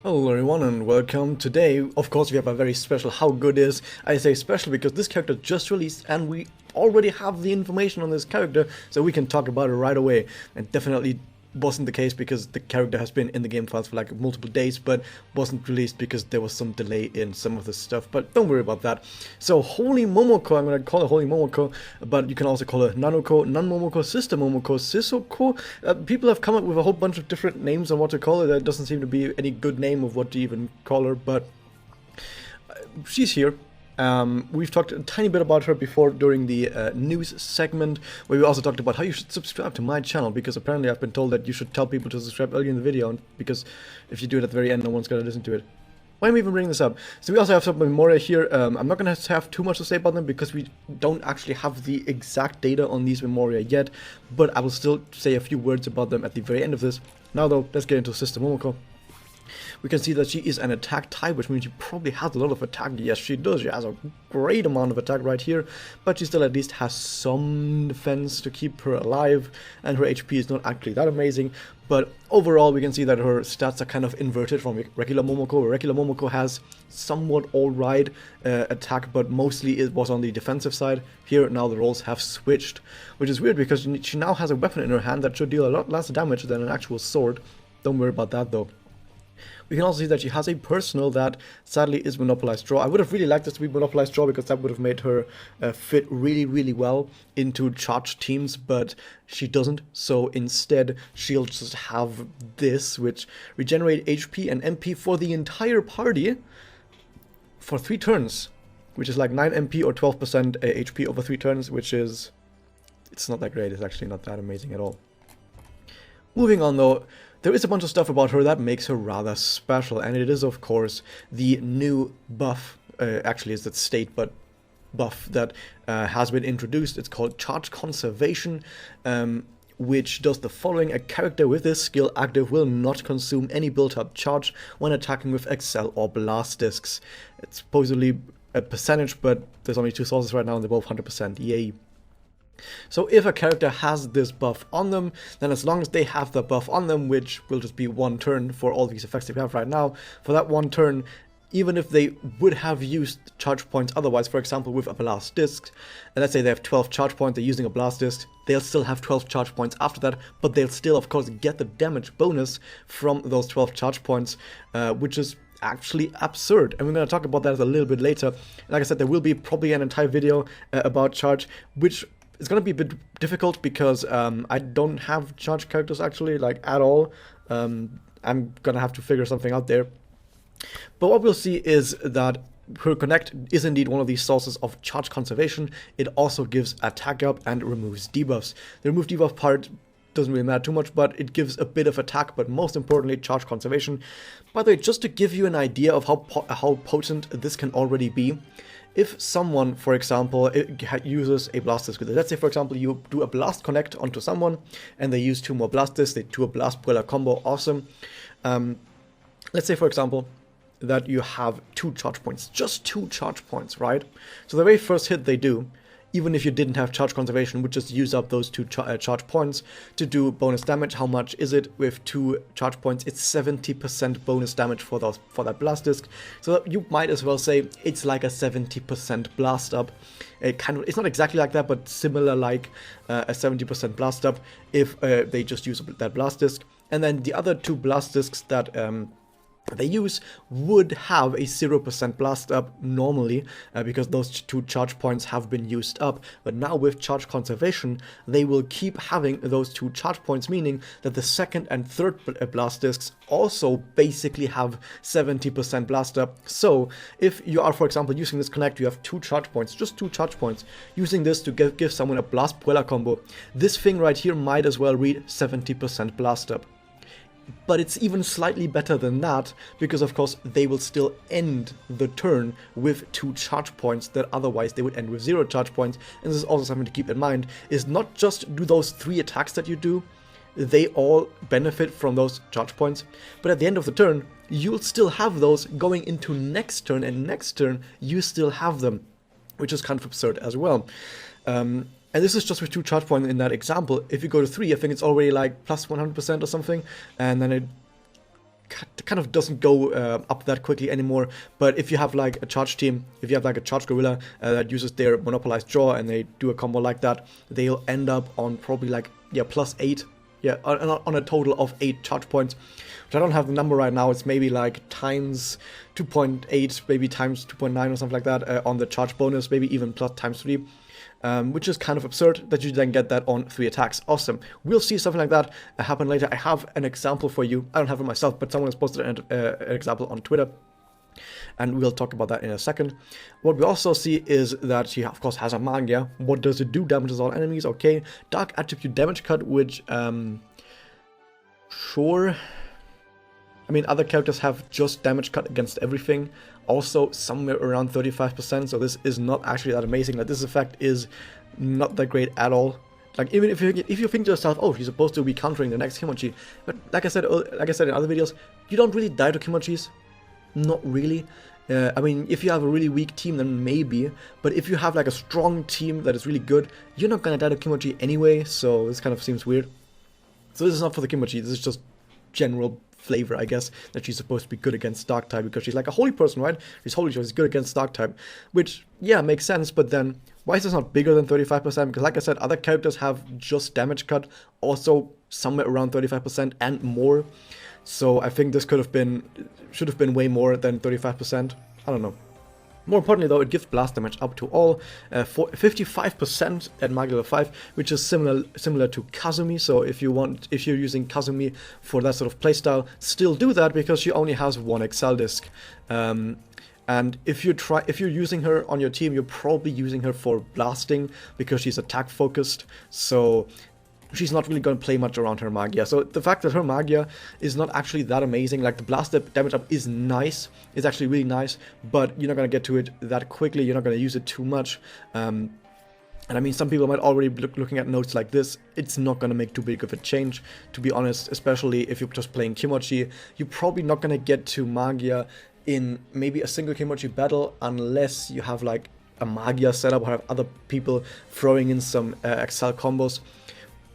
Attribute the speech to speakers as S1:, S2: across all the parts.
S1: Hello everyone and welcome. Today, of course, we have a very special How Good Is. I say special because this character just released and we already have the information on this character, so we can talk about it right away. And definitely wasn't the case because the character has been in the game files for like multiple days, but wasn't released because there was some delay in some of the stuff, but don't worry about that. So Holy Momoko, I'm going to call her Holy Momoko, but you can also call her Nanoko, Nan-Momoko, Sister Momoko, Sisoko. People have come up with a whole bunch of different names on what to call her. There doesn't seem to be any good name of what to even call her, but she's here. We've talked a tiny bit about her before during the news segment, where we also talked about how you should subscribe to my channel, because apparently I've been told that you should tell people to subscribe early in the video, because if you do it at the very end, no one's going to listen to it. Why am I even bringing this up? So we also have some Memoria here. I'm not going to have too much to say about them, because we don't actually have the exact data on these Memoria yet, but I will still say a few words about them at the very end of this. Now though, let's get into Sister Momoko. We can see that she is an attack type, which means she probably has a lot of attack. Yes, she does. She has a great amount of attack right here, but she still at least has some defense to keep her alive, and her HP is not actually that amazing. But overall, we can see that her stats are kind of inverted from regular Momoko. Regular Momoko has somewhat alright attack, but mostly it was on the defensive side. Here, now the roles have switched, which is weird because she now has a weapon in her hand that should deal a lot less damage than an actual sword. Don't worry about that though. We can also see that she has a personal that sadly is Monopolized Draw. I would have really liked this to be Monopolized Draw, because that would have made her fit really well into charged teams, but she doesn't. So instead, she'll just have this, which regenerate HP and MP for the entire party for 3 turns, which is like 9 MP or 12% HP over 3 turns, which is... it's not that great. It's actually not that amazing at all. Moving on though, there is a bunch of stuff about her that makes her rather special, and it is of course the new buff, actually it's the state, but buff that has been introduced. It's called Charge Conservation, which does the following. A character with this skill active will not consume any built-up charge when attacking with Excel or Blast Discs. It's supposedly a percentage, but there's only 2 sources right now and they're both 100%, yay. So if a character has this buff on them, then as long as they have the buff on them, which will just be 1 turn for all these effects that we have right now, for that 1 turn, even if they would have used charge points otherwise, for example with a blast disc, and let's say they have 12 charge points, they're using a blast disc, they'll still have 12 charge points after that, but they'll still of course get the damage bonus from those 12 charge points, which is actually absurd, and we're going to talk about that a little bit later. Like I said, there will be probably an entire video about charge, which it's going to be a bit difficult because I don't have charge characters actually, like at all. I'm going to have to figure something out there. But what we'll see is that her Connect is indeed one of these sources of charge conservation. It also gives attack up and removes debuffs. The remove debuff part doesn't really matter too much, but it gives a bit of attack, but most importantly charge conservation. By the way, just to give you an idea of how potent this can already be, if someone, for example, uses a blast disc with it, let's say for example you do a blast connect onto someone and they use 2 more blast discs, they do a blast puller combo, awesome. Let's say for example that you have 2 charge points, just 2 charge points, right? So the very first hit they do, even if you didn't have charge conservation, would just use up those 2 charge points to do bonus damage. How much is it with 2 charge points? It's 70% bonus damage for that blast disc. So you might as well say it's like a 70% blast up. It's not exactly like that, but similar, like a 70% blast up if they just use that blast disc. And then the other 2 blast discs that they use would have a 0% blast up normally, because those 2 charge points have been used up, but now with charge conservation they will keep having those 2 charge points, meaning that the second and third blast discs also basically have 70% blast up. So if you are, for example, using this connect, you have 2 charge points, just 2 charge points, using this to give someone a blast puella combo, this thing right here might as well read 70% blast up. But it's even slightly better than that, because of course they will still end the turn with 2 charge points that otherwise they would end with 0 charge points. And this is also something to keep in mind, is not just do those 3 attacks that you do, they all benefit from those charge points, but at the end of the turn you'll still have those going into next turn, and next turn you still have them, which is kind of absurd as well. And this is just with 2 charge points in that example. If you go to 3, I think it's already like plus 100% or something, and then it kind of doesn't go up that quickly anymore. But if you have like a charge team, if you have like a charge gorilla that uses their monopolized draw and they do a combo like that, they'll end up on probably like, yeah, +8. Yeah, on a total of 8 charge points, which I don't have the number right now. It's maybe like times 2.8, maybe times 2.9 or something like that on the charge bonus, maybe even plus times 3. Which is kind of absurd that you then get that on 3 attacks. Awesome. We'll see something like that happen later. I have an example for you. I don't have it myself, but someone has posted an example on Twitter. And we'll talk about that in a second. What we also see is that she, of course, has a Magia. What does it do? Damages all enemies. Okay. Dark Attribute Damage Cut, which, sure. I mean, other characters have just damage cut against everything. Also, somewhere around 35%. So this is not actually that amazing. Like, this effect is not that great at all. Like, even if you think to yourself, oh, she's supposed to be countering the next Kimochi. But like I said in other videos, you don't really die to Kimochis. Not really. I mean, if you have a really weak team, then maybe. But if you have like a strong team that is really good, you're not gonna die to Kimochi anyway. So this kind of seems weird. So this is not for the Kimochi. This is just general flavor, I guess, that she's supposed to be good against Dark type because she's like a holy person, right? She's holy, she's good against Dark type, which, yeah, makes sense. But then why is this not bigger than 35%? Because like I said, other characters have just damage cut, also somewhere around 35% and more. So I think this should have been way more than 35%. I don't know. More importantly though, it gives blast damage up to all, for 55% at Magi level 5, which is similar to Kazumi. So if you're using Kazumi for that sort of playstyle, still do that because she only has 1 Excel disc. And if you're using her on your team, you're probably using her for blasting because she's attack focused. So she's not really going to play much around her Magia. So the fact that her Magia is not actually that amazing, like the blast damage up is nice, it's actually really nice, but you're not going to get to it that quickly, you're not going to use it too much. And I mean, some people might already be looking at notes like this. It's not going to make too big of a change, to be honest, especially if you're just playing Kimochi. You're probably not going to get to Magia in maybe a single Kimochi battle unless you have like a Magia setup or have other people throwing in some Excel combos.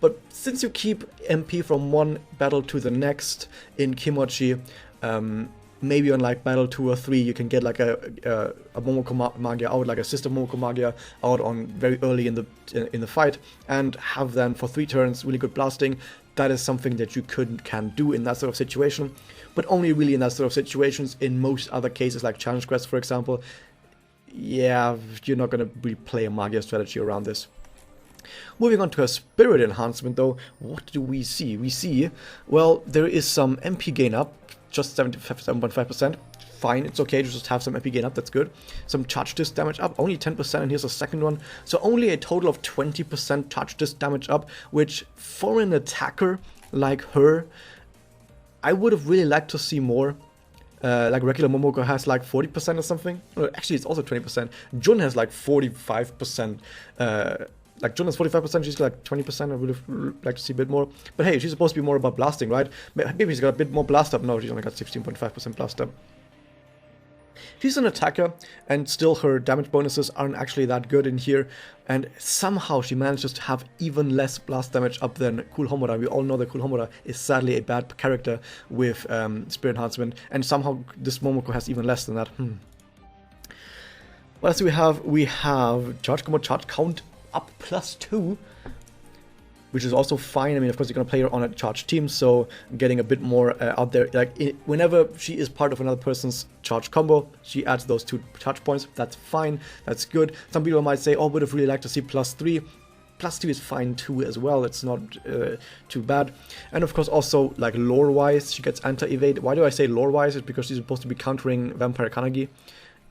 S1: But since you keep MP from one battle to the next in Kimochi, maybe on like battle 2 or 3 you can get like a Momoko Magia out, like a sister Momoko Magia out on very early in the fight, and have then for 3 turns really good blasting. That is something that you can do in that sort of situation, but only really in that sort of situations. In most other cases, like Challenge Quest for example, yeah, you're not going to really play a Magia strategy around this. Moving on to a Spirit enhancement though, what do we see? We see, well, there is some MP gain up, just 7.5%. Fine, it's okay to just have some MP gain up, that's good. Some charge disc damage up, only 10%, and here's a second one. So only a total of 20% charge disc damage up, which for an attacker like her, I would have really liked to see more. Like regular Momoko has like 40% or something. Well, actually, it's also 20%. Jun has like 45%. Like Jun has 45%, she's got like 20%. I would have liked to see a bit more. But hey, she's supposed to be more about blasting, right? Maybe she's got a bit more blast up. No, she's only got 16.5% blast up. She's an attacker, and still her damage bonuses aren't actually that good in here. And somehow she manages to have even less blast damage up than Cool Homura. We all know that Cool Homura is sadly a bad character with Spirit Enhancement, and somehow this Momoko has even less than that. What else do we have? We have Charge Combo, Charge Count up +2, which is also fine. I mean, of course, you're going to play her on a charge team, so getting a bit more out there. Like, whenever she is part of another person's charge combo, she adds those 2 charge points. That's fine. That's good. Some people might say, oh, would have really liked to see +3. +2 is fine too as well. It's not too bad. And of course, also, like, lore-wise, she gets anti-evade. Why do I say lore-wise? It's because she's supposed to be countering Vampire Kanagi,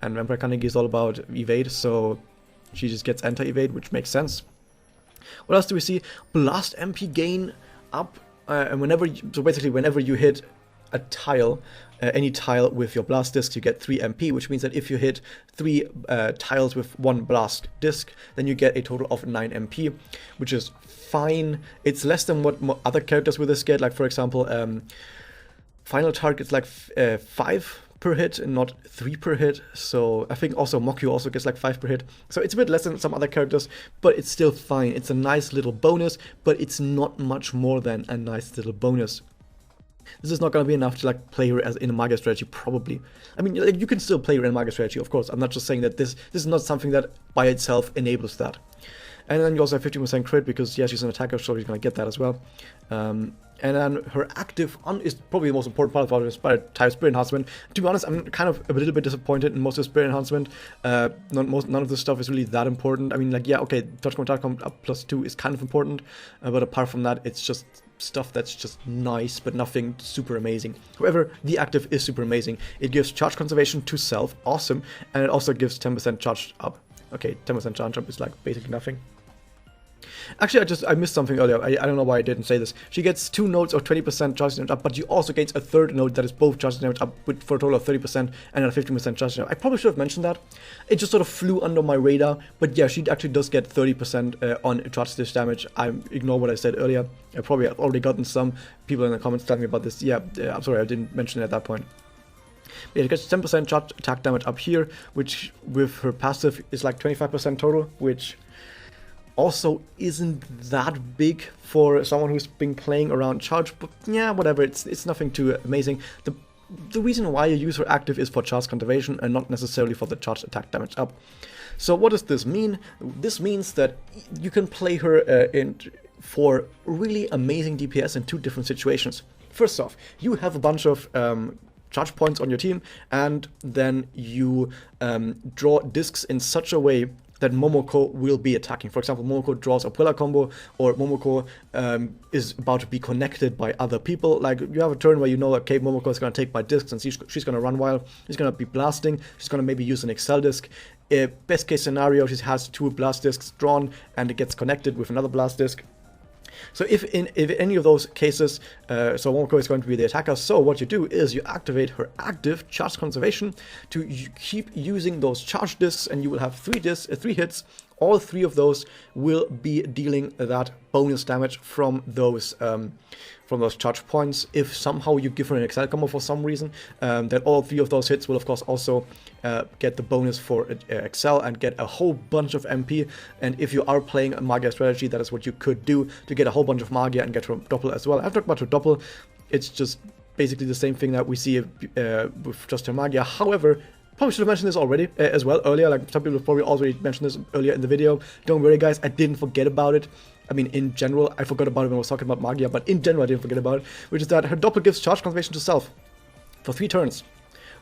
S1: and Vampire Kanagi is all about evade, so she just gets anti-evade, which makes sense. What else do we see? Blast MP gain up, and whenever you hit a tile, any tile with your blast disc, you get 3 MP, which means that if you hit 3 tiles with 1 blast disc, then you get a total of 9 MP, which is fine. It's less than what other characters with this get, like for example, Final Target's like 5 per hit and not 3 per hit. So I think also Mokyo also gets like 5 per hit. So it's a bit less than some other characters, but it's still fine. It's a nice little bonus, but it's not much more than a nice little bonus. This is not going to be enough to like play her as in a Mage strategy, probably. I mean, like, you can still play her in a Mage strategy, of course. I'm not just saying that this is not something that by itself enables that. And then you also have 50% crit because, yeah, she's an attacker, so she's going to get that as well. And then her active is probably the most important part of her type Spirit Enhancement. To be honest, I'm kind of a little bit disappointed in most of the Spirit Enhancement. None of this stuff is really that important. I mean, like, yeah, okay, touch combat up +2 is kind of important, but apart from that, it's just stuff that's just nice, but nothing super amazing. However, the active is super amazing. It gives charge conservation to self, awesome, and it also gives 10% charge up. Okay, 10% charge up is like basically nothing. Actually, I missed something earlier. I don't know why I didn't say this. She gets 2 nodes of 20% charge damage up, but she also gets a third node that is both charge damage up for a total of 30% and a 15% charge damage. I probably should have mentioned that. It just sort of flew under my radar. But yeah, she actually does get 30% on charge damage. I ignore what I said earlier. I probably have already gotten some people in the comments telling me about this. Yeah, I'm sorry, I didn't mention it at that point. Yeah, she gets 10% charge attack damage up here, which with her passive is like 25% total, which also isn't that big for someone who's been playing around charge, but yeah, whatever, it's nothing too amazing. The reason why you use her active is for charge conservation and not necessarily for the charge attack damage up. So what does this mean? This means that you can play her for really amazing DPS in 2 different situations. First off, you have a bunch of charge points on your team, and then you draw discs in such a way that Momoko will be attacking. For example, Momoko draws a Puella combo, or Momoko is about to be connected by other people. Like, you have a turn where you know, okay, Momoko is going to take my discs and she's going to run wild. She's going to be blasting. She's going to maybe use an Excel disc. Best case scenario, she has 2 blast discs drawn and it gets connected with another blast disc. So if any of those cases, so Momoko is going to be the attacker, so what you do is you activate her active charge conservation to keep using those charge discs, and you will have 3 hits. All 3 of those will be dealing that bonus damage from those charge points. If somehow you give her an Excel combo for some reason, then all 3 of those hits will of course also get the bonus for Excel and get a whole bunch of MP. And if you are playing a Magia strategy, that is what you could do to get a whole bunch of Magia and get her Doppel as well. I've talked about her Doppel. It's just basically the same thing that we see with just her Magia. However, probably should have mentioned this already as well earlier. Like, some people have probably already mentioned this earlier in the video. Don't worry, guys, I didn't forget about it. I mean, in general, I forgot about it when I was talking about Magia, but in general, I didn't forget about it, which is that her Doppel gives charge conservation to self for 3 turns,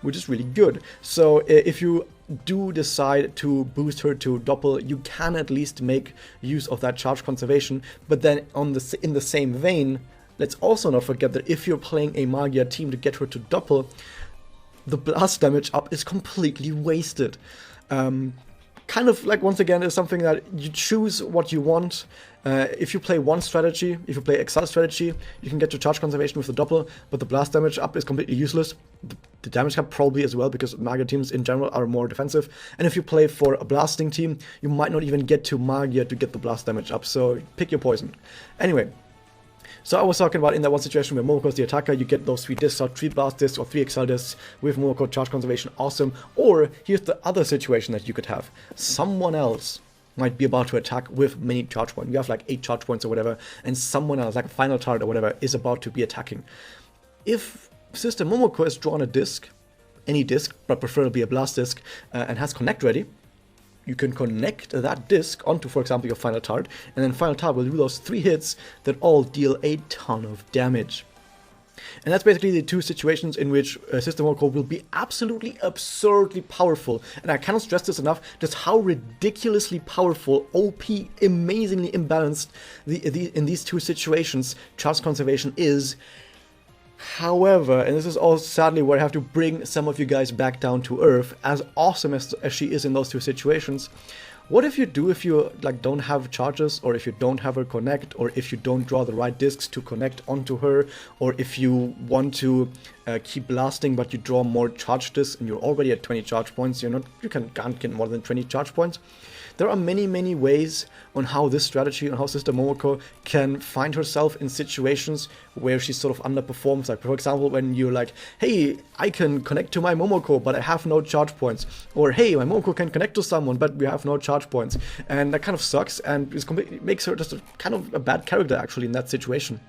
S1: which is really good. So if you do decide to boost her to Doppel, you can at least make use of that charge conservation. But then in the same vein, let's also not forget that if you're playing a Magia team to get her to Doppel, the blast damage up is completely wasted. Kind of like, once again, is something that you choose what you want. If you play one strategy, if you play Excel strategy, you can get your charge conservation with the Doppel, but the blast damage up is completely useless. The damage cap probably as well, because Magia teams in general are more defensive. And if you play for a blasting team, you might not even get to Magia to get the blast damage up, so pick your poison. Anyway, so I was talking about in that one situation where Momoko is the attacker, you get those 3 discs out, 3 blast discs or 3 Excel discs with Momoko charge conservation, awesome. Or here's the other situation that you could have. Someone else might be about to attack with many charge points. You have like 8 charge points or whatever, and someone else, like a final target or whatever, is about to be attacking. If Sister Momoko has drawn a disc, any disc, but preferably a blast disc, and has connect ready, you can connect that disc onto, for example, your final target, and then final target will do those 3 hits that all deal a ton of damage. And that's basically the 2 situations in which Sister Momoko will be absolutely absurdly powerful. And I cannot stress this enough, just how ridiculously powerful, OP, amazingly imbalanced in these 2 situations charge conservation is. However, and this is also sadly where I have to bring some of you guys back down to earth, as awesome as she is in those 2 situations, what if you like don't have charges, or if you don't have her connect, or if you don't draw the right discs to connect onto her, or if you want to keep blasting but you draw more charge discs and you're already at 20 charge points, can't get more than 20 charge points. There are many ways on how this strategy, on how Sister Momoko can find herself in situations where she sort of underperforms. Like, for example, when you're like, hey, I can connect to my Momoko, but I have no charge points. Or, hey, my Momoko can connect to someone, but we have no charge points. And that kind of sucks, and makes her just kind of a bad character, actually, in that situation.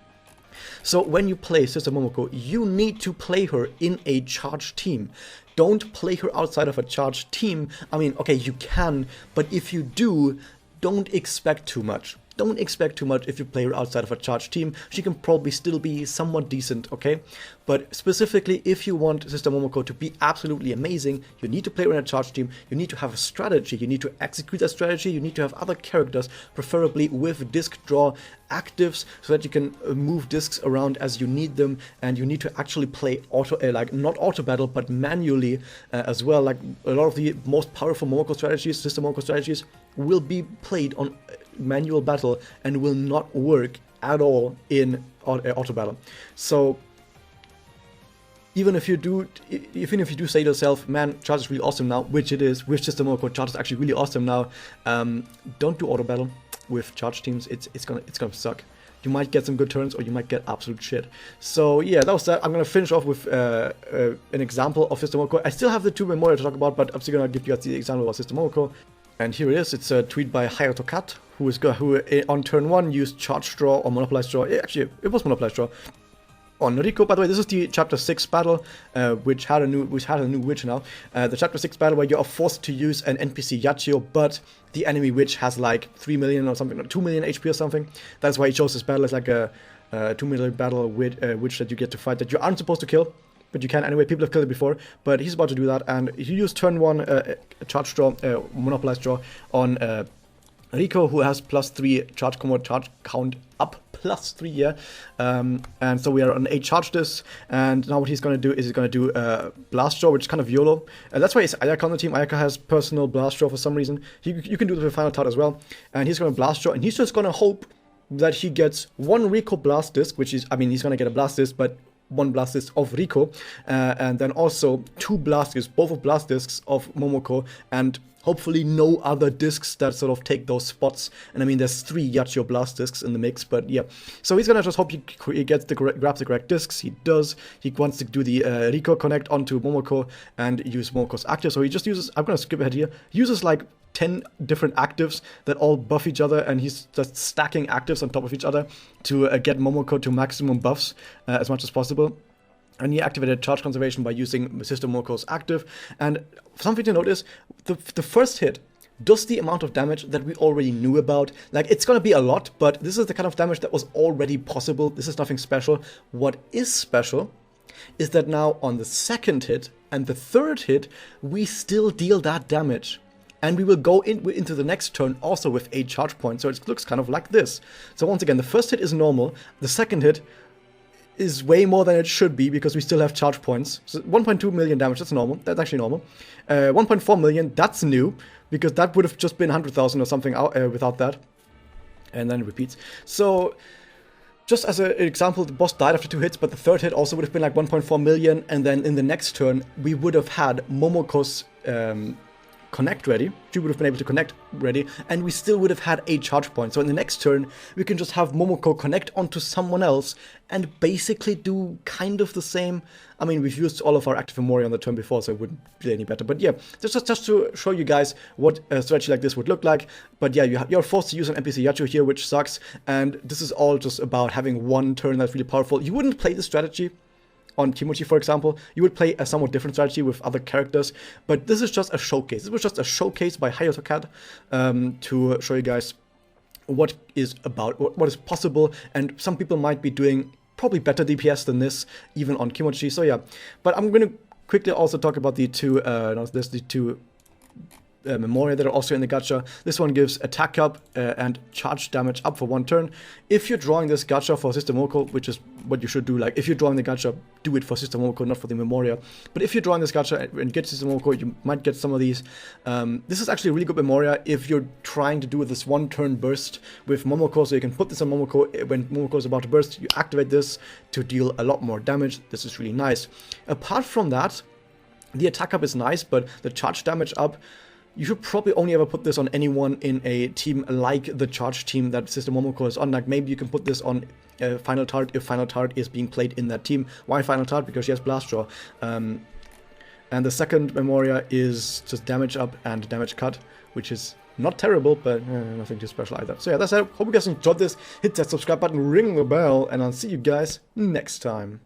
S1: So when you play Sister Momoko, you need to play her in a charged team. Don't play her outside of a charged team. I mean, okay, you can, but if you do, don't expect too much. Don't expect too much if you play her outside of a charged team. She can probably still be somewhat decent, okay? But specifically, if you want Sister Momoko to be absolutely amazing, you need to play her in a charged team. You need to have a strategy. You need to execute that strategy. You need to have other characters, preferably with disc draw actives, so that you can move discs around as you need them. And you need to actually play like not auto battle, but manually as well. Like a lot of the most powerful Momoko strategies, Sister Momoko strategies, will be played on manual battle and will not work at all in auto battle. So even if you do say to yourself, man, charge is really awesome now, which it is, with Sister Momoko, charge is actually really awesome now, don't do auto battle with charge teams. It's gonna suck. You might get some good turns, or you might get absolute shit. So yeah, that was that. I'm gonna finish off with an example of Sister Momoko. I still have the two Memorial to talk about, but I'm still gonna give you guys the example of Sister Momoko. And here it is. It's a tweet by Hayato Cat, who on turn 1 used Charge Draw or Monopolize Draw. Actually, it was Monopolize Draw on Rico. By the way, this is the Chapter 6 battle, which had a new witch now. The Chapter 6 battle where you are forced to use an NPC Yachio, but the enemy witch has like 3 million or something, or 2 million HP or something. That's why he chose this battle as like a 2 million battle witch that you get to fight that you aren't supposed to kill. But you can anyway. People have killed it before, but he's about to do that. And he used turn 1 charge draw, monopolize draw on Rico, who has +3 charge combo, charge count up +3, yeah. And so we are on 8 charge this. And now what he's going to do is he's going to do blast draw, which is kind of YOLO. And that's why it's Ayaka on the team. Ayaka has personal blast draw for some reason. You can do this with final tart as well. And he's going to blast draw, and he's just going to hope that he gets 1 Rico blast disc, which is, I mean, he's going to get a blast disc, but 1 blast disc of Rico, and then also 2 blast discs, both of blast discs of Momoko, and hopefully no other discs that sort of take those spots. And I mean, there's 3 Yachio blast discs in the mix, but yeah. So he's gonna just hope he gets grabs the correct discs. He does. He wants to do the Rico connect onto Momoko and use Momoko's active. So he just uses, I'm gonna skip ahead here, he uses like 10 different actives that all buff each other, and he's just stacking actives on top of each other to get Momoko to maximum buffs as much as possible. And he activated charge conservation by using Sister Momoko's active. And something to note is the first hit does the amount of damage that we already knew about. Like, it's gonna be a lot, but this is the kind of damage that was already possible. This is nothing special. What is special is that now on the second hit and the third hit, we still deal that damage. And we will go into the next turn also with 8 charge points, so it looks kind of like this. So once again, the first hit is normal, the second hit is way more than it should be because we still have charge points. So 1.2 million damage, that's normal, that's actually normal. 1.4 million, that's new, because that would have just been 100,000 or something without that. And then it repeats. So just as an example, the boss died after 2 hits, but the third hit also would have been like 1.4 million, and then in the next turn, we would have had Momoko's connect ready. She would have been able to connect ready, and we still would have had 8 charge points. So in the next turn, we can just have Momoko connect onto someone else and basically do kind of the same. I mean, we've used all of our active memory on the turn before, so it wouldn't be any better. But yeah, just to show you guys what a strategy like this would look like. But yeah, you're forced to use an NPC Yachio here, which sucks. And this is all just about having one turn that's really powerful. You wouldn't play this strategy on Kimochi, for example. You would play a somewhat different strategy with other characters, but this is just a showcase. This was just a showcase by Hayato Cat to show you guys what is possible, and some people might be doing probably better DPS than this, even on Kimochi. So yeah, but I'm going to quickly also talk about the two Memoria that are also in the gacha. This one gives attack up and charge damage up for 1 turn. If you're drawing this gacha for Sister Momoko, which is what you should do, like if you're drawing the gacha, do it for Sister Momoko, not for the Memoria. But if you're drawing this gacha and get Sister Momoko, you might get some of these. This is actually a really good Memoria if you're trying to do this 1 turn burst with Momoko, so you can put this on Momoko. When Momoko is about to burst, you activate this to deal a lot more damage. This is really nice. Apart from that, the attack up is nice, but the charge damage up, you should probably only ever put this on anyone in a team like the charge team that Sister Momoko is on. Like, maybe you can put this on Final Tart if Final Tart is being played in that team. Why Final Tart? Because she has Blast Draw. And the second Memoria is just damage up and damage cut, which is Not terrible, but nothing too special either. So yeah, that's it. Hope you guys enjoyed this. Hit that subscribe button, ring the bell, and I'll see you guys next time.